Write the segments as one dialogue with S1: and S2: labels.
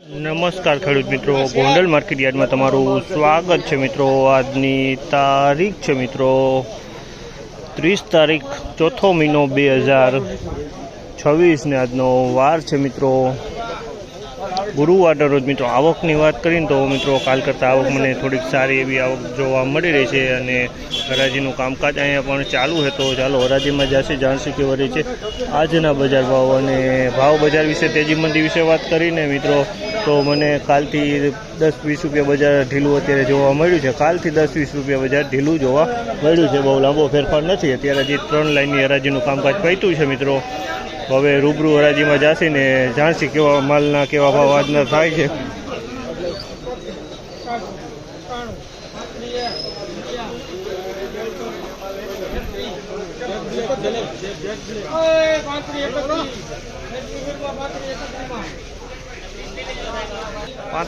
S1: નમસ્કાર ખેડૂત મિત્રો, ગોંડલ માર્કેટ યાર્ડમાં તમારું સ્વાગત છે મિત્રો। આજની તારીખ છે મિત્રો 30 તારીખ ચોથો મહિનો 2026 ને આજનો વાર છે મિત્રો ગુરુવારના રોજ। મિત્રો આવકની વાત કરીને તો મિત્રો કાલ કરતાં આવક મને થોડીક સારી એવી આવક જોવા મળી રહી છે અને હરાજીનું કામકાજ અહીંયા પણ ચાલુ છે। તો ચાલો હરાજીમાં જશે જાણશી કે વળી છે આજના બજાર ભાવ અને ભાવ બજાર વિશે તેજી મંદી વિશે વાત કરીને મિત્રો। તો મને કાલથી 10-20 રૂપિયા બજાર ઢીલું અત્યારે જોવા મળ્યું છે। કાલથી 10-20 રૂપિયા બજાર ઢીલું જોવા મળ્યું છે, બહુ લાંબો ફેરફાર નથી। અત્યારે જે 3 લાઇનની હરાજીનું કામકાજ પત્યું છે મિત્રો। હવે રૂબરૂ હરાજીમાં જશે ને જાણશી કેવા માલના કેવા ભાવ આજના થાય છે।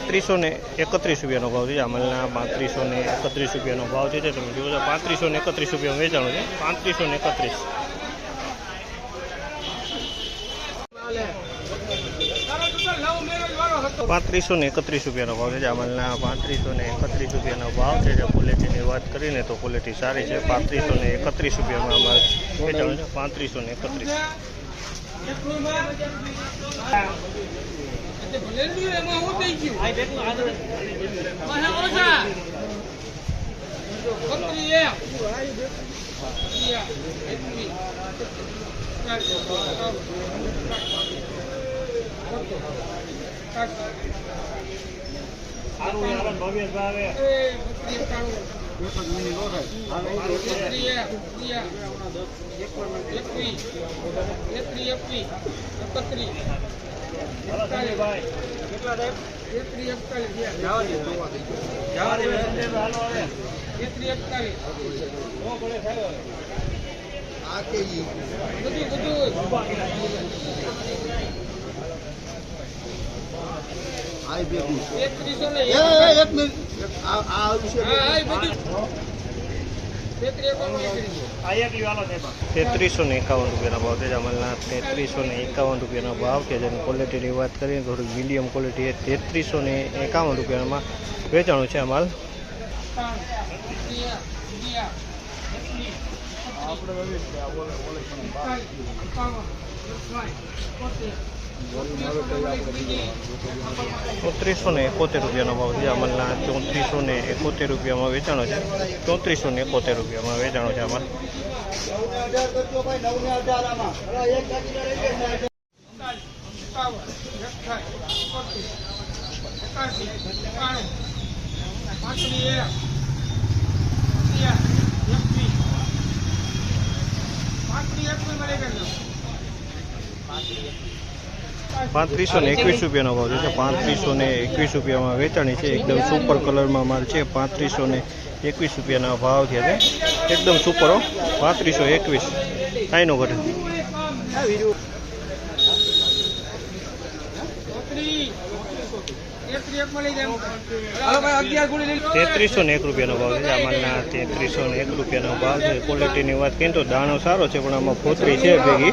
S1: ₹3531 ભાવ છે અમલના। ₹3531 ભાવ છે। તમે જુઓ છો ₹3531 વેચાણું છે। 3531 ₹3531 ભાવ છે અમલના। ₹3531 ભાવ છે। ક્વોલિટીની વાત કરીને તો ક્વોલિટી સારી છે। ₹3531 અમારે વેચાણું છે। 3531 ₹3351 ભાવ છે અમલના। ₹3351 ભાવ છે। જેની ક્વોલિટીની વાત કરીએ થોડીક મીડિયમ ક્વોલિટી છે। ₹3351 વેચાણું છે અમાલ। ₹3471 ભાવ છે અમલના। ₹3471 વેચાણો છે। ₹3471 વેચાણો છે અમાલ। ₹3521 ભાવ છે। ₹3521 વેચાણી છે। એકદમ સુપર કલરમાં માલ છે। ₹3521 ભાવ થયા છે। એકદમ સુપર 3521 કાંઈ નો ઘટે। ₹3301 ભાવ છે આમાંના। ₹3301 ભાવ છે। ક્વોલિટીની વાત કરીએ તો દાણો સારો છે પણ આમાં ફોતરી છે ભેગી।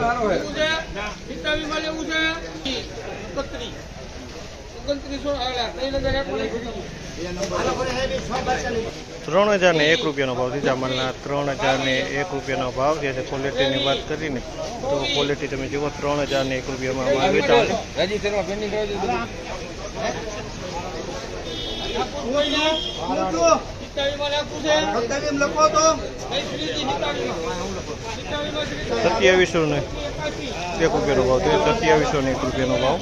S1: 3001 ભાવ છે આમાંના। ₹3001 ભાવ છે। ક્વોલિટીની વાત કરીને તો ક્વોલિટી તમે જુઓ ₹3001 વેચાણ છે। ₹2701 ભાવ છે। ₹2701 ભાવ।